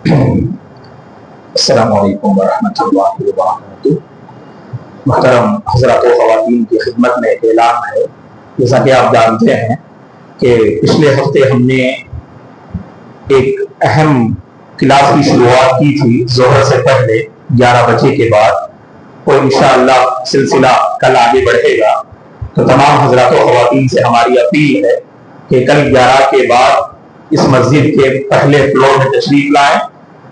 السلام علیکم ورحمۃ اللہ وبرکاتہ۔ محترم حضرات و خواتین کی خدمت میں ایک اعلان ہے۔ جیسا کہ آپ جانتے ہیں کہ پچھلے ہفتے ہم نے ایک اہم کلاس کی شروعات کی تھی ظہر سے پہلے 11 بجے کے بعد، اور انشاءاللہ سلسلہ کل آگے بڑھے گا۔ تو تمام حضرات و خواتین سے ہماری اپیل ہے کہ کل 11 کے بعد اس مسجد کے پہلے فلور میں تشریف لائیں۔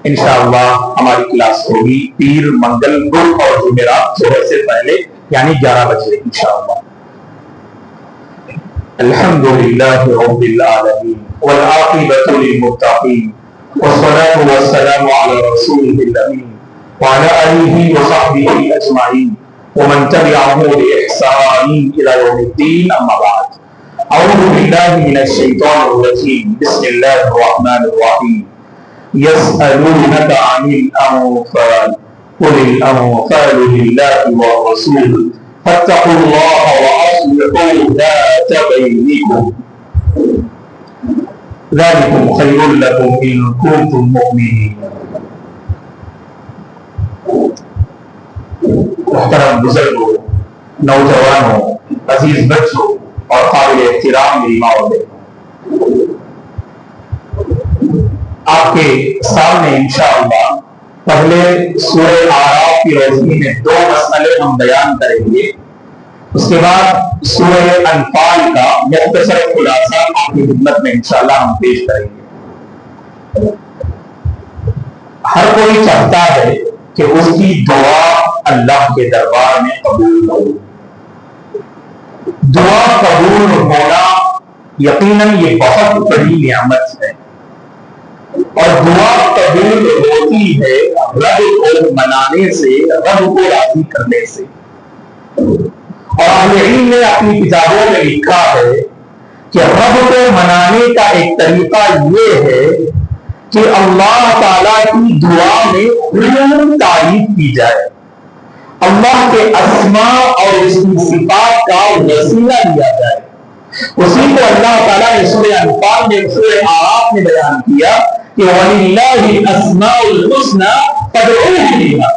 انشاءاللہ ہماری کلاس ہوگی پیر، منگل، بدھ اور جمعرات ظہر سے پہلے، یعنی 11 بجے انشاءاللہ۔ الحمدللہ رب العالمین والعاقبۃ للمتقین والصلاة والسلام علی رسولہ الامین وعلی آلہ وصحبہ اجمعین ومن تبعهم بإحسان إلى يوم الدين، أما بعد۔ أعوذ بالله من الشيطان الرجيم، بسم الله الرحمن الرحيم۔ يسألونك عن الأنفال قل الأنفال لله والرسول فاتقوا الله وأصلحوا ذات بينكم ذلكم خير لكم إن كنتم مؤمنين۔ محترم بزرگوں، نوجوانوں، عزیز بچوں اور قابل احترام میری ماں اور بہنوں، آپ کے سامنے انشاءاللہ پہلے سورہ اعراف کی روشنی میں 2 مسئلے ہم بیان کریں گے، اس کے بعد سورہ انفال کا مختصر خلاصہ آپ کی خدمت میں انشاءاللہ ہم پیش کریں گے۔ ہر کوئی چاہتا ہے کہ اس کی دعا اللہ کے دربار میں قبول ہو۔ دعا قبول ہونا یقیناً یہ بہت بڑی نعمت ہے، اور دعا قبول ہوتی ہے رب کو منانے سے، رب کو راضی کرنے سے۔ اور اہل علم نے اپنی کتابوں میں لکھا ہے کہ رب کو منانے کا ایک طریقہ یہ ہے کہ اللہ تعالیٰ کی دعا میں خوب تعریف کی جائے، اللہ کے اسماء اور اس کی صفات کا وسیلہ لیا جائے۔ اسی کو اللہ تعالیٰ نے سورہ انفال میں، سورہ اعراف میں بیان کیا کہ وَلِلَّهِ الْأَسْمَاءُ الْحُسْنَى فَادْعُوهُ بِهَا۔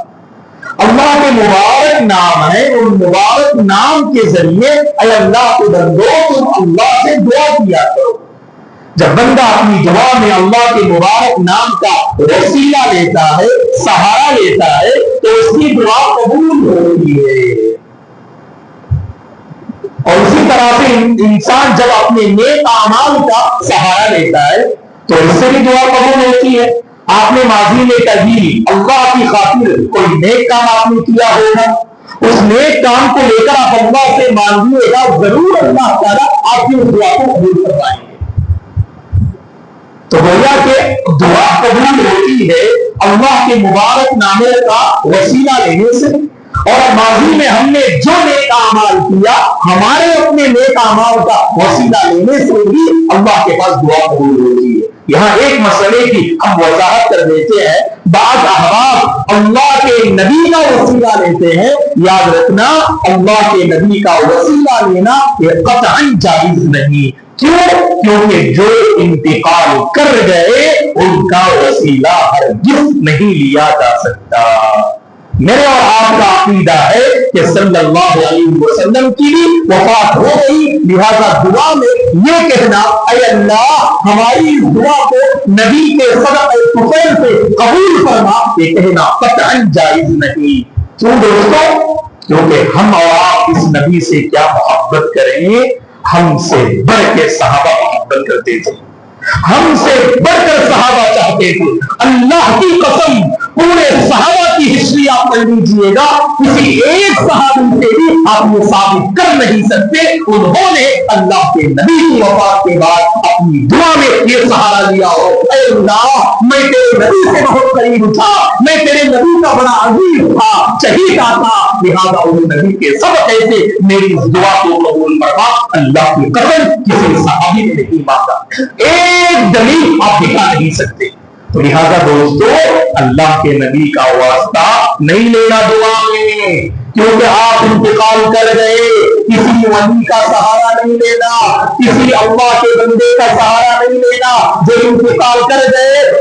اللہ کے مبارک نام ہیں، ان مبارک نام کے ذریعے اے اللہ کے بندو تم اللہ سے دعا کیا کرو۔ جب بندہ اپنی دعا میں اللہ کے مبارک نام کا وسیلہ لیتا ہے، سہارا لیتا ہے، تو اس کی دعا قبول ہوتی ہے۔ اور اسی طرح سے انسان جب اپنے نیک اعمال کا سہارا لیتا ہے تو اس سے بھی دعا قبول ہوتی ہے۔ آپ نے ماضی میں کبھی اللہ کی خاطر کوئی نیک کام آپ نے کیا ہوگا، اس نیک کام کو لے کر آپ اللہ سے مانگیے گا، ضرور اللہ تعالیٰ آپ کی اس دعا کو قبول کروائیں گے۔ تو گویا کہ دعا قبول ہوتی ہے اللہ کے مبارک ناموں کا وسیلہ لینے سے، اور ماضی میں ہم نے جو نیک اعمال کیا، ہمارے اپنے نیک اعمال کا وسیلہ لینے سے بھی اللہ کے پاس دعا قبول ہوتی ہے۔ یہاں ایک مسئلے کی ہم وضاحت کر دیتے ہیں۔ بعض احباب اللہ کے نبی کا وسیلہ لیتے ہیں، یاد رکھنا اللہ کے نبی کا وسیلہ لینا یہ قطعاً جائز نہیں۔ کیوں؟ کیونکہ جو انتقال کر گئے ان کا وسیلہ ہرگز نہیں لیا جا سکتا۔ میرے اور آپ کا عقیدہ ہے کہ صلی اللہ علیہ وسلم کی بھی وفات ہو گئی، لہذا دعا میں یہ کہنا اے اللہ ہماری دعا کو نبی کے صدقہ طفیل سے قبول فرما، یہ کہنا قطعاً جائز نہیں۔ کیوں دوستو؟ کیونکہ ہم اور آپ اس نبی سے کیا محبت کریں گے؟ ہم سے بڑھ کے صحابہ محبت کرتے تھے، ہم سے بڑھ کر صحابہ چاہتے تھے۔ اللہ کی قسم پورے صحابہ کی ہسٹری آپ پڑھ لیجیے گا، کسی ایک صحابی سے بھی آپ یہ ثابت کر نہیں سکتے انہوں نے اللہ کے نبی کی وفات کے بعد اپنی دعا میں یہ سہارا لیا ہو اے اللہ میں تیرے نبی سے بہت قریب تھا، میں تیرے نبی کا بڑا عزیز تھا، چہیتا تھا، لہذا ان نبی کے صدقے سے میری اس دعا کو قبول فرما۔ اللہ کی قسم کسی صحابی نے نہیں مانگا، ایک دلیل آپ دکھا نہیں سکتے۔ تو لہذا دوستو اللہ کے نبی کا واسطہ نہیں لینا دعا میں، کیونکہ آپ انتقال کر گئے، کسی ولی کا سہارا نہیں لینا، کسی اللہ کے بندے کا سہارا نہیں لینا۔ جو انتقال کر گئے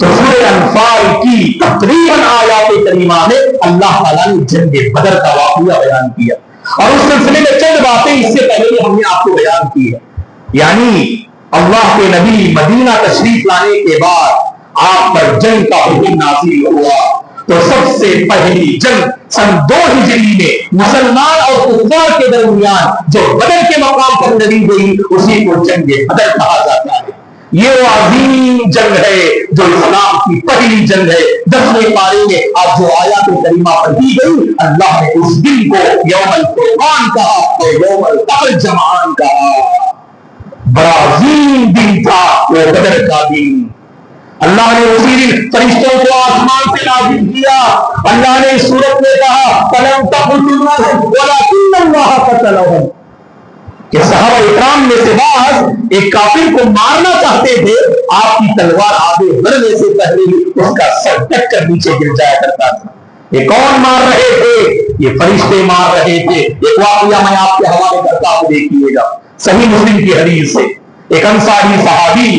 تو سورہ انفال کی تقریباً آیات کریمہ میں اللہ تعالیٰ نے جنگ بدر کا واقعہ بیان کیا، اور اس سلسلے میں چند باتیں اس سے پہلے بھی ہم نے آپ کو بیان کی ہے۔ یعنی اللہ کے نبی مدینہ تشریف لانے کے بعد آپ پر جنگ کا حکم نازل ہوا، تو سب سے پہلی جنگ سن 2 ہجری میں مسلمان اور کفار کے درمیان جو بدر کے مقام پر لڑی گئی اسی کو جنگ بدر کہا جاتا ہے۔ یہ وہ عظیم جنگ ہے جو اسلام کی پہلی جنگ ہے۔ 10ویں پارے میں آج جو آیات کریمہ پڑھی گئی، اللہ نے اس دن کو یوم الفرقان کہا اور یوم التقى الجمعان کہا۔ بڑا عظیم دن تھا وہ بدر کا دن۔ اللہ نے اسی دن فرشتوں کو آسمان سے نازل کیا۔ اللہ نے اس صورت میں کہا فَلَمْ تَقْتُلُوهُمْ وَلَكِنَّ اللَّهَ قَتَلَهُمْ، کہ صحابہ اکرام میں سے بعض ایک کافر کو مارنا چاہتے تھے، آپ کی تلوار آگے بڑھنے سے پہلے ہی اس کا سر ٹک کر نیچے گر جایا کرتا تھا۔ یہ کون مار رہے تھے؟ یہ فرشتے مار رہے تھے۔ ایک واقعہ میں آپ کے حوالے کرتا ہوں، دیکھیے گا، صحیح مسلم کی حدیث سے۔ ایک انصاری صحابی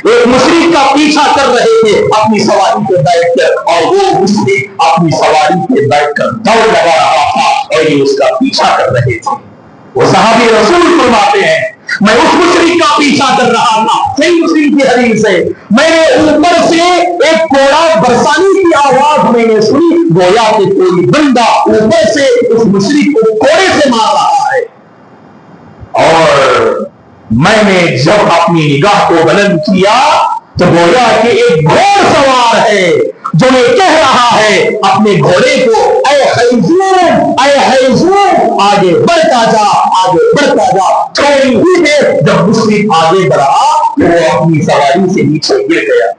ایک مشرک کا پیچھا کر رہے تھے اپنی سواری پہ بیٹھ کر، اور وہ مشرک اپنی سواری پہ بیٹھ کر دوڑ لگا رہا تھا اور یہ اس کا پیچھا کر رہے تھے۔ وہ صحابی رسول فرماتے ہیں میں اس مشرک کا پیچھا کر رہا تھا، صحیح مسلم کی حدیث ہے، میں نے اوپر سے ایک کوڑا برسانے کی آواز میں نے سنی، گویا کہ کوئی بندہ اوپر سے اس مشرک کو کوڑے سے مار رہا ہے، اور میں نے جب اپنی نگاہ کو بلند کیا تو گویا کہ ایک گھوڑ سوار ہے جو یہ کہہ رہا ہے اپنے گھوڑے کو اے حیزوم اے حیزوم آگے بڑھتا جا آگے بڑھتا جا۔ تھوڑی ہی دیر جب مشرک آگے بڑھا تو وہ اپنی سواری سے نیچے گر گیا،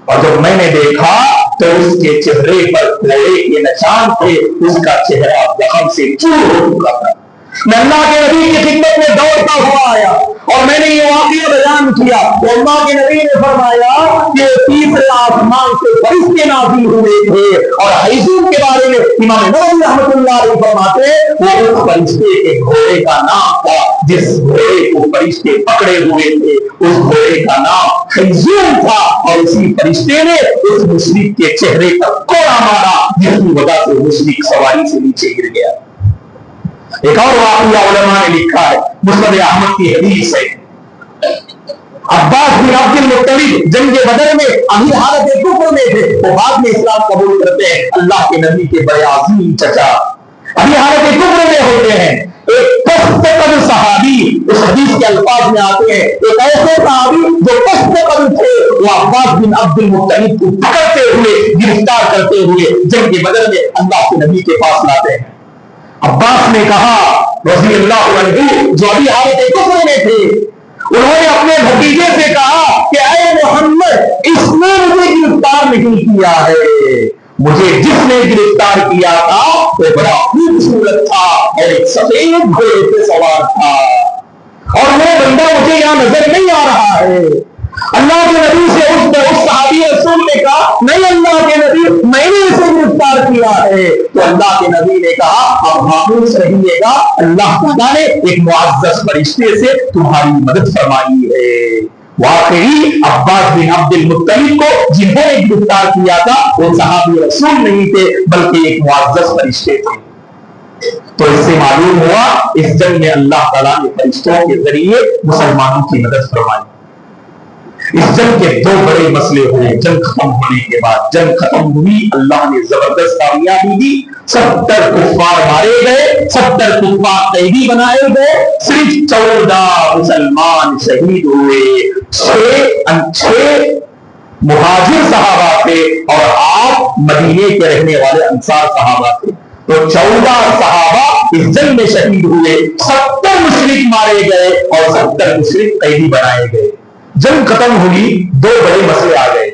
اور جب میں نے دیکھا تو اس کے چہرے پر کوڑے کے نشان تھے، اس کا چہرہ زخم سے چور ہو چکا تھا۔ میں اللہ کے نبی کی خدمت میں دوڑتا ہوا آیا اور میں نے یہ واقعہ بیان کیا تو اللہ کے نبی نے فرمایا کہ تیسرے آسمان سے فرشتے نازل ہوئے تھے، اور حیزوم کے بارے میں امام نووی رحمۃ اللہ علیہ فرماتے وہ اس فرشتے کے گھوڑے کا نام تھا، جس گھوڑے کو فرشتے پکڑے ہوئے تھے اس گھوڑے کا نام حیزوم تھا، اور اسی فرشتے نے اس مشرک کے چہرے پر کوڑا مارا جس کی وجہ سے مشرک سواری سے نیچے گر گیا۔ ایک اور واقعہ علماء نے لکھا ہے، مسند احمد کی حدیث ہے، عباس بن عبد المطلب جنگ بدر میں ابھی حالت کفر میں تھے، وہ بعد میں اسلام قبول کرتے ہیں، اللہ کے نبی کے بڑے عظیم چچا ابھی حالت کفر میں ہوتے ہیں۔ ایک پست قد صحابی، اس حدیث کے الفاظ میں آتے ہیں ایک ایسے صحابی جو پست قد تھے، وہ عباس بن عبد المطلب کو پکڑتے ہوئے گرفتار کرتے ہوئے جنگ بدر میں اللہ کے نبی کے پاس لاتے ہیں۔ عباس نے کہا رضی اللہ عنہ جو ابھی حالت کفر میں تھے، انہوں نے اپنے بھتیجے سے کہا کہ اے محمد اس نے مجھے گرفتار نہیں کیا ہے، مجھے جس نے گرفتار کیا تھا وہ بڑا خوبصورت تھا اور ایک سفید گھوڑے پہ سوار تھا، اور وہ بندہ مجھے یہاں نظر نہیں آ رہا ہے۔ اللہ کے نبی سے اس صحابی رسول نے کہا نہیں اللہ کے نبی میں نے اسے گرفتار کیا ہے، تو اللہ کے نبی نے کہا اب خاموش رہیے گا، اللہ تعالیٰ نے ایک معزز فرشتے سے تمہاری مدد فرمائی ہے۔ واقعی عباس بن عبد المطلب کو جنہوں نے گرفتار کیا تھا وہ صحابی رسول نہیں تھے بلکہ ایک معزز فرشتے تھے۔ تو اس سے معلوم ہوا اس جنگ میں اللہ تعالیٰ نے فرشتوں کے ذریعے مسلمانوں کی مدد فرمائی۔ اس جنگ کے 2 بڑے مسئلے ہوئے۔ جنگ ختم ہونے کے بعد جنگ ختم ہوئی، اللہ نے زبردست کامیابی دی، 70 کفار مارے گئے، 70 کفار قیدی بنائے گئے، صرف 14 مسلمان شہید ہوئے، 6 مہاجر صحابہ تھے اور 8 مدینے کے رہنے والے انصار صحابہ تھے، تو 14 صحابہ اس جنگ میں شہید ہوئے، 70 مشرک مارے گئے اور 70 مشرک قیدی بنائے گئے۔ جنگ ختم ہوئی، 2 بڑے مسئلے آ گئے،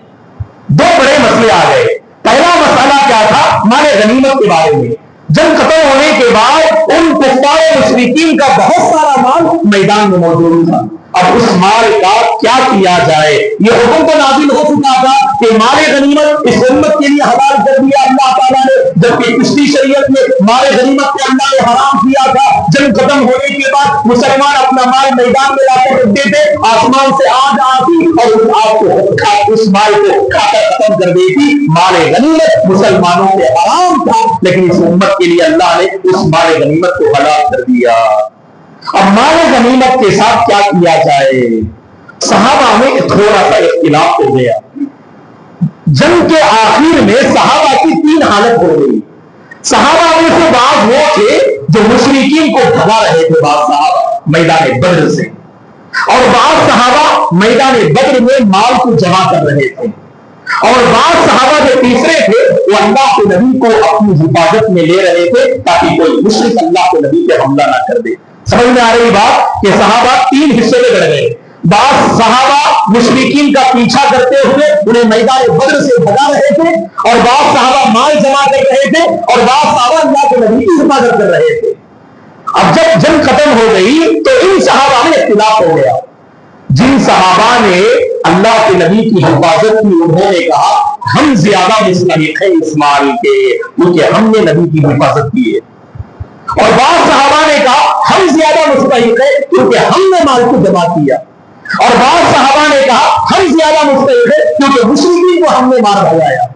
2 بڑے مسئلے آ گئے۔ پہلا مسئلہ کیا تھا؟ مال غنیمت کے بارے میں۔ جنگ ختم ہونے کے بعد ان کفار مشرکین کا بہت سارا مال میدان میں موجود تھا، اب اس مال کا کیا کیا جائے؟ یہ حکم تو نازل ہو چکا تھا کہ مال غنیمت اس امت کے لیے حلال کر دیا اللہ تعالیٰ نے، جب جبکہ پچھلی شریعت میں مال غنیمت کو اللہ نے حرام کیا تھا. جنگ ختم ہونے کے بعد مسلمان اپنا مال میدان میں لا کر رکھتے تھے, آسمان سے آگ آتی اور اس آگ کو اس مال کو کھا کر ختم کر دیتی. مال غنیمت مسلمانوں کے حرام تھا, لیکن اس امت کے لیے اللہ نے اس مال غنیمت کو حلال کر دیا. اب مال غنیمت کے ساتھ کیا کیا جائے؟ صحابہ میں تھوڑا سا اختلاف ہو گیا. جنگ کے آخر میں صحابہ کی 3 حالت ہو گئی. صحابہ میں سے بعض وہ تھے جو مشرکین کو بھگا رہے تھے, بعض صحابہ میدان بدر سے, اور بعض صحابہ میدان بدر میں مال کو جمع کر رہے تھے, اور بعض صحابہ جو تیسرے تھے وہ اللہ کے نبی کو اپنی حفاظت میں لے رہے تھے تاکہ کوئی مشرک اللہ کے نبی پہ حملہ نہ کر دے. سمجھ میں آ رہی بات کہ صحابہ 3 حصے میں بڑھ گئے. بعض صحابہ مشرکین کا پیچھا کرتے ہوئے انہیں میدان بدر سے بھگا رہے تھے, اور بعض صحابہ مال جمع کر رہے تھے, اور بعض صحابہ اللہ کے نبی کی حفاظت کر رہے تھے. اب جب جنگ ختم ہو گئی تو ان صحابہ میں اختلاف ہو گیا. جن صحابہ نے اللہ کے نبی کی حفاظت کی انہوں نے کہا ہم زیادہ مستحق ہیں اس مال کے کیونکہ ہم نے نبی کی حفاظت کی ہے, اور بعض صحابہ نے کہا ہم زیادہ مستحق ہیں کیونکہ ہم نے مال کو جمع کیا, اور بعض صحابہ نے کہا ہم زیادہ مستحق ہیں کیونکہ مشرکین کو ہم نے مار بھگایا.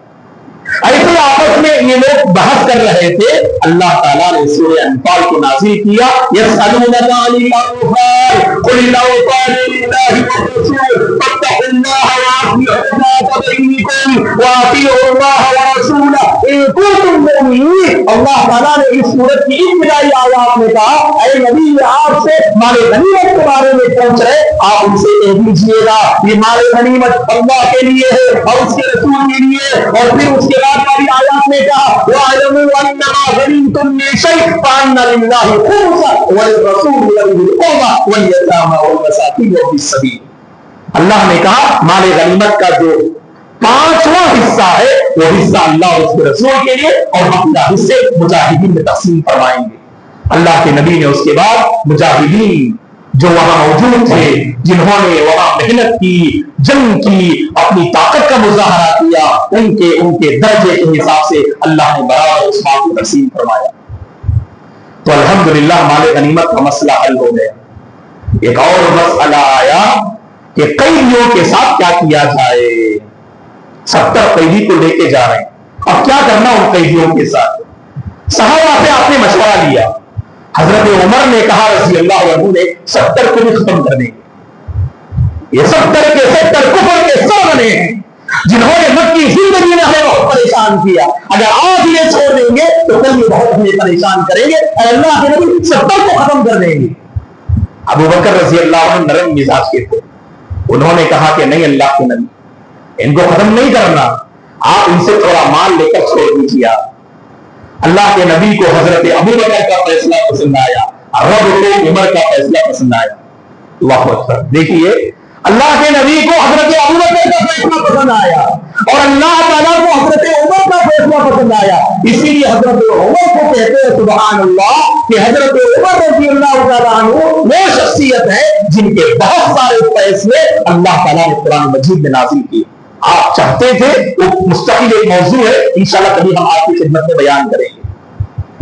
ایسے آپس میں یہ لوگ بحث کر رہے تھے. اللہ تعالیٰ نے سورہ انفال کو نازل کیا, یسألونک عن الانفال قل الانفال للہ والرسول فاتقوا اللہ واصلحوا ذات بینکم واطیعوا اللہ ورسولہ ان کنتم مؤمنین. اللہ تعالیٰ نے اس سورت کی ابتدائی آیات میں کہا اے نبی یہ آپ سے مال غنیمت کے بارے میں پوچھ رہے, آپ ان سے کہہ دیجیے گا یہ مال غنیمت اللہ کے لیے ہے اور اس کے رسول کے لیے. اور پھر اس کے بعد والی آیات میں کہا وَاعْلَمُوا أَنَّمَا غَنِمْتُم مِّن شَيْءٍ فَأَنَّ لِلَّهِ خُمُسَهُ وَلِلرَّسُولِ وَذِي الْقُرْبَىٰ وَالْيَتَامَىٰ وَالْمَسَاكِينِ وَفِي السَّبِيلِ. اللہ نے کہا مال غنیمت کا جو 5واں حصہ ہے وہ حصہ اللہ اور اس کے رسول کے لیے, اور باقی حصے مجاہدین میں تقسیم فرمائیں گے. اللہ کے نبی نے اس کے بعد مجاہدین جو وہاں موجود تھے, جنہوں نے وہاں محنت کی, جنگ کی, اپنی طاقت کا مظاہرہ کیا, ان کے درجے کے حساب سے اللہ نے برابر اس مال کو تقسیم فرمایا. تو الحمدللہ مال غنیمت کا مسئلہ حل ہو گیا. ایک اور مسئلہ آیا کہ قیدیوں کے ساتھ کیا کیا جائے. 70 قیدی کو لے کے جا رہے ہیں, اب کیا کرنا ان قیدیوں کے ساتھ؟ صحابہ سے آپ نے مشورہ لیا. حضرت عمر نے کہا رضی اللہ عنہ نے 70 کو بھی ختم کر دیں گے. یہ 70 کے 70 کفر کے سو بنے ہیں جنہوں نے مکی زندگی میں ہمیں بہت پریشان کیا. اگر آج یہ چھوڑ دیں گے تو کل یہ بہت ہمیں پریشان کریں گے. اللہ کے نبی 70 کو ختم کر دیں گے. ابو بکر رضی اللہ عنہ نرم مزاج کے تھے, انہوں نے کہا کہ نہیں اللہ کے نبی ان کو ختم نہیں کرنا, آپ ان سے تھوڑا مال لے کر چھوڑ دیجیے. اللہ کے نبی کو حضرت ابو بکر کا فیصلہ پسند آیا, رب کو عمر کا فیصلہ پسند آیا. اللہ اکبر. دیکھیے اللہ کے نبی کو حضرت ابو بکر کا فیصلہ پسند آیا اور اللہ تعالیٰ کو حضرت عمر کا فیصلہ پسند آیا. اسی لیے حضرت عمر کو کہتے ہیں سبحان اللہ کہ حضرت عمر رضی اللہ تعالیٰ عنہ وہ شخصیت ہے جن کے بہت سارے فیصلے اللہ تعالیٰ نے قرآن مجید میں نازل کیے. آپ چاہتے تھے وہ مستقل ایک موضوع ہے, انشاءاللہ کبھی ہم آپ کی خدمت میں بیان کریں گے.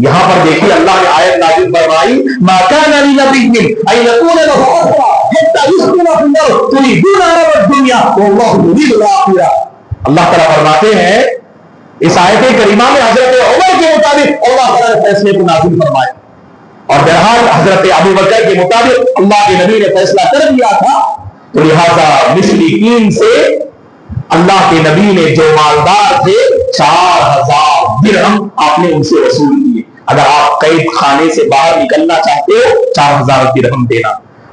یہاں پر دیکھیے اللہ نے آیت نازل فرمائی ما كان لنبي ان يكون له اسرى حتى يسكن في الارض تريدون عرض الدنيا والله يريد الاخره. اللہ تعالیٰ فرماتے ہیں اس آیت کریمہ میں حضرت عمر کے مطابق اللہ تعالیٰ نے فیصلے کو نازل فرمایا, اور بہرحال حضرت ابو بکر کے مطابق اللہ کے نبی نے فیصلہ کر دیا تھا. تو لہذا مشرکین سے اللہ کے نبی نے جو مالدار تھے 4000 درہم آپ نے ان سے وصول کیے. اگر آپ قید خانے سے باہر نکلنا چاہتے ہو 4000 درہم دینا,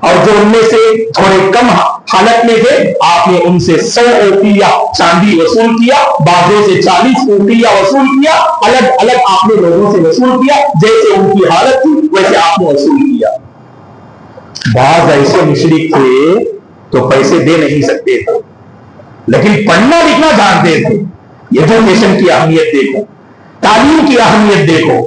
اور جو ان میں سے تھوڑے کم حالت میں تھے آپ نے ان سے 100 اوقیہ چاندی وصول کیا, بعضوں سے 40 اوقیہ وصول کیا. الگ الگ آپ نے لوگوں سے وصول کیا, جیسے ان کی حالت تھی ویسے آپ نے وصول کیا. بعض ایسے مشرک تھے تو پیسے دے نہیں سکتے تھے لیکن پڑھنا لکھنا جانتے تھے. ایجوکیشن کی اہمیت دیکھو, تعلیم کی اہمیت دیکھو.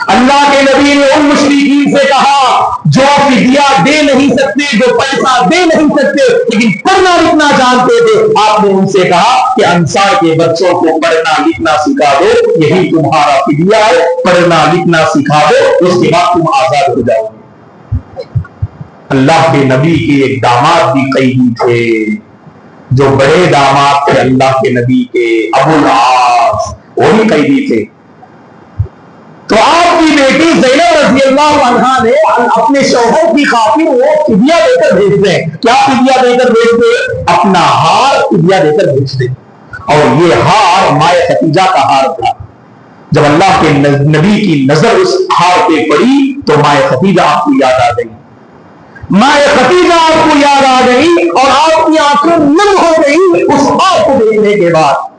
اللہ کے نبی نے ان مشرکین سے کہا جو فدیہ دے نہیں سکتے، جو پیسہ دے نہیں سکتے لیکن پڑھنا لکھنا جانتے تھے، آپ نے ان سے کہا کہ انصار کے بچوں کو پڑھنا لکھنا سکھا دو، یہی تمہارا فدیہ ہے، پڑھنا لکھنا سکھا دو، اس کے بعد تم آزاد ہو جاؤ گے۔ اللہ کے نبی کے ایک داماد بھی قیدی تھے، جو بڑے داماد تھے اللہ کے نبی کے، ابو العاص، وہ بھی قیدی تھے۔ تو آپ کی بیٹی زینب رضی اللہ عنہا نے اپنے شوہر کی خاطر وہ فدیہ دے کر بھیجتے ہیں۔ کیا فدیہ دے کر بھیجتے؟ اپنا ہار فدیہ دے کر بھیجتے، اور یہ ہار مائے خدیجہ کا ہار تھا۔ جب اللہ کے نبی کی نظر اس ہار پہ پڑی تو مائے خدیجہ آپ کو یاد آ گئی، مائے خدیجہ آپ کو یاد آ گئی، اور آپ کی آنکھیں نم ہو گئی اس ہار کو دیکھنے کے بعد۔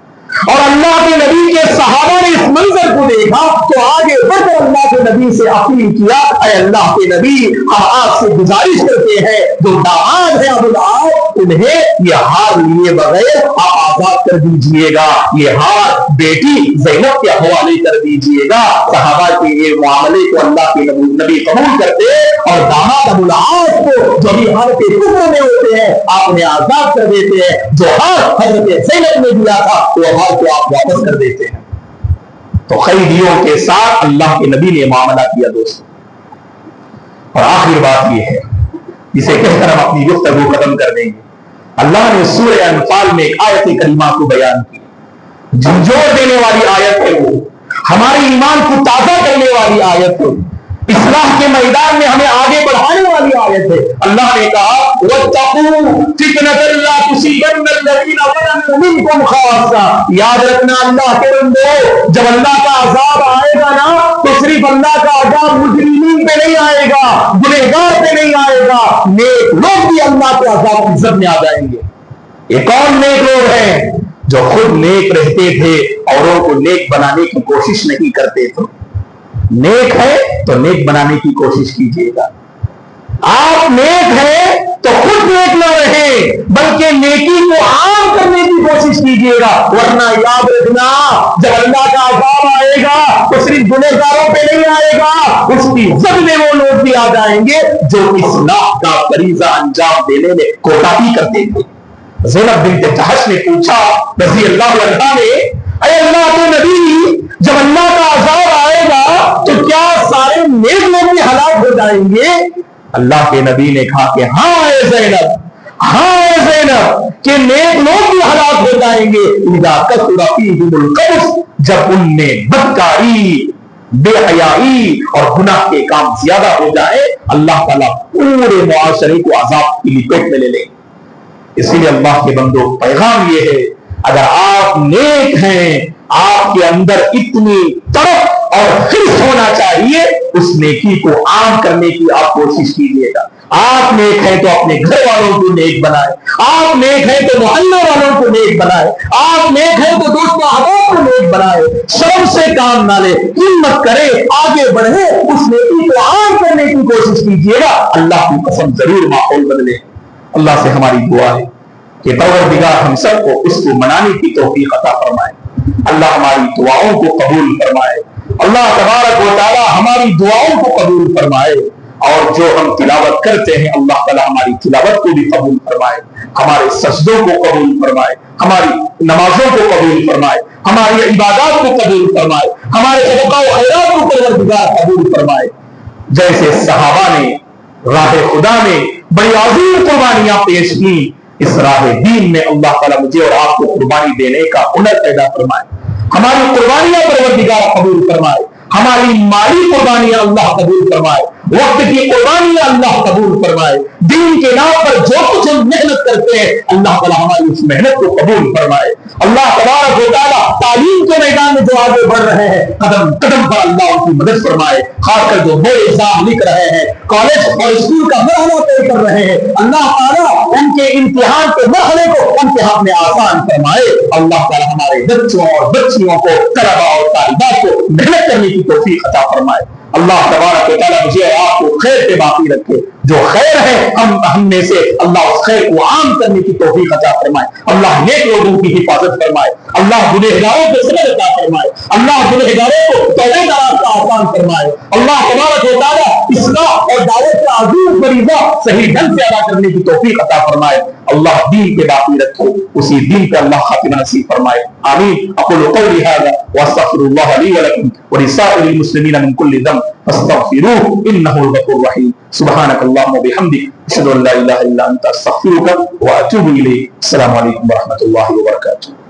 اور اللہ کے نبی کے صحابہ نے اس منظر کو دیکھا تو آگے بڑھ کر اللہ کے نبی سے اپیل کیا، اے اللہ کے نبی، ہم آپ سے گزارش کرتے ہیں جو داماد ہے ابو العاص، انہیں یہ ہار لیے بغیر آپ آزاد کر دیجئے گا، یہ ہار بیٹی زینب کے حوالے کر دیجئے گا۔ صحابہ کے یہ معاملے کو اللہ کے نبی قبول کرتے، اور داماد ابو العاص کو جو بھی حالت کفر میں ہوتے ہیں آپ انہیں آزاد کر دیتے ہیں۔ جو ہار حضرت زینب نے دیا تھا وہ کو آپ واپس کر دیتے ہیں۔ تو قیدیوں کے ساتھ اللہ کے نبی نے معاملہ کیا دوستو۔ اور آخری بات یہ ہے جسے کہہ کر ہم اپنی گفتگو ختم کر دیں گے، اللہ نے سورہ انفال میں ایک آیت کریمہ کو بیان کی، جھنجھوڑ دینے والی آیت ہے، وہ ہمارے ایمان کو تازہ کرنے والی آیت ہے، اصلاح کے میدان میں ہمیں آگے بڑھانے والی آیت ہے۔ اللہ نے کہا وَاتَّقُوا فِتْنَةً لَا تُصِيبَنَّ الَّذِينَ ظَلَمُوا مِنكُمْ خَاصَّةً۔ یاد رکھنا اللہ کے بندو، جب اللہ کا عذاب آئے گا نا تو صرف اللہ کا عذاب مجرمین پہ نہیں آئے گا، گنہگار پہ نہیں آئے گا، نیک لوگ بھی اللہ کے عذاب کی زد میں آ جائیں گے۔ یہ کون نیک لوگ ہیں؟ جو خود نیک رہتے تھے اوروں کو نیک بنانے کی کوشش نہیں کرتے تھے۔ نیک ہے تو نیک بنانے کی کوشش کیجیے گا۔ آپ نیک ہیں تو خود نیک نہ رہیں بلکہ نیکی کو عام کرنے کی کوشش کیجیے گا، ورنہ یاد رکھنا جب اللہ کا عذاب آئے گا تو صرف گنہگاروں پہ نہیں آئے گا، اس کی زد میں وہ لوگ بھی آ جائیں گے جو اصلاح کا فریضہ انجام دینے میں کوتاہی کرتے تھے۔ زینب بنت جحش نے پوچھا رضی اللہ عنہا نے، اے اللہ کے نبی، جب اللہ کا عذاب آئے گا تو کیا سارے نیک لوگ بھی ہلاک ہو جائیں گے؟ اللہ کے نبی نے کہا کہ ہاں اے زینب، ہاں اے زینب، کہ نیک لوگ بھی ہلاک ہو جائیں گے۔ اذا کثر فیہم الخبث، جب ان میں بدکاری، بے حیائی اور گناہ کے کام زیادہ ہو جائے، اللہ تعالیٰ پورے معاشرے کو عذاب کی لپیٹ میں لے لیں۔ اسی لیے اللہ کے بندوں پیغام یہ ہے، اگر آپ نیک ہیں، آپ کے اندر اتنی طرف اور حرص ہونا چاہیے، اس نیکی کو عام کرنے کی آپ کوشش کیجیے گا۔ آپ نیک ہیں تو اپنے گھر والوں کو نیک بنائے، آپ نیک ہیں تو محلے والوں کو نیک بنائے، آپ نیک ہیں تو دوست احباب کو نیک بنائے، شرم سے کام نہ لے، ہمت کرے، آگے بڑھے، اس نیکی کو عام کرنے کی کوشش کیجیے گا، اللہ کی قسم ضرور ماحول بدلے۔ اللہ سے ہماری دعا ہے کہ پروردگار ہم سب کو اس کو منانے کی توفیق عطا فرمائے، اللہ ہماری دعاؤں کو قبول فرمائے، اللہ تبارک و تعالی ہماری دعاؤں کو قبول فرمائے، اور جو ہم تلاوت کرتے ہیں اللہ تعالی ہماری تلاوت کو بھی قبول فرمائے، ہمارے سجدوں کو قبول فرمائے، ہماری نمازوں کو قبول فرمائے، ہماری عبادات کو قبول فرمائے، ہمارے صدقہ و خیرات کو پروردگار قبول فرمائے۔ جیسے صحابہ نے راہ خدا میں بڑی عظیم قربانیاں پیش کی، اس راہ دین میں اللہ تعالیٰ مجھے اور آپ کو قربانی دینے کا ہنر پیدا فرمائے، ہماری قربانیاں پروردگار قبول فرمائے، ہماری مالی قربانیاں اللہ قبول فرمائے، وقت کی قربانیاں اللہ قبول فرمائے، دین کے نام پر جو کچھ ہم محنت کرتے ہیں اللہ تعالیٰ ہماری اس محنت کو قبول فرمائے۔ اللہ تبارک و تعالیٰ تعلیم کے میدان میں جو آگے بڑھ رہے ہیں قدم قدم پر اللہ ان کی مدد فرمائے، خاص کر جو بڑے ایگزام لکھ رہے ہیں، کالج اور اسکول کا مرحلہ طے کر رہے ہیں، اللہ تعالیٰ ان کے امتحان کے مرحلے کو ان کے ہاتھ میں آسان فرمائے۔ اللہ تعالیٰ ہمارے بچوں اور بچیوں کو، طلباء اور طالبات کو محنت کرنے کی توفیق عطا فرمائے۔ اللہ تبارک و تعالیٰ مجھے اور آپ کو خیر پہ باقی رکھے، جو خیر ہے ہم میں سے اللہ اس خیر کو عام کرنے کی توفیق عطا فرمائے، اللہ نیک لوگوں کی حفاظت فرمائے، اللہ گنہگاروں کو صبر عطا فرمائے، اللہ گنہگاروں کو توبہ کا آسان فرمائے. اللہ تبارک و تعالی اصلاح اور دعوت کا عظیم فریضہ صحیح ڈھنگ سے ادا کرنے کی توفیق عطا فرمائے. اللہ دین کے باقی رکھو, اسی دین پہ اللہ خاتمہ نصیب فرمائے. آمین. اقول قولی هذا واستغفر الله لي ولكم ولسائر المسلمين من كل ذنب فاستغفروه انه الغفور الرحيم. سبحانك اللهم وبحمدك اشهد ان لا اله الا انت استغفرك واتوب اليك. السلام عليكم ورحمه الله وبركاته.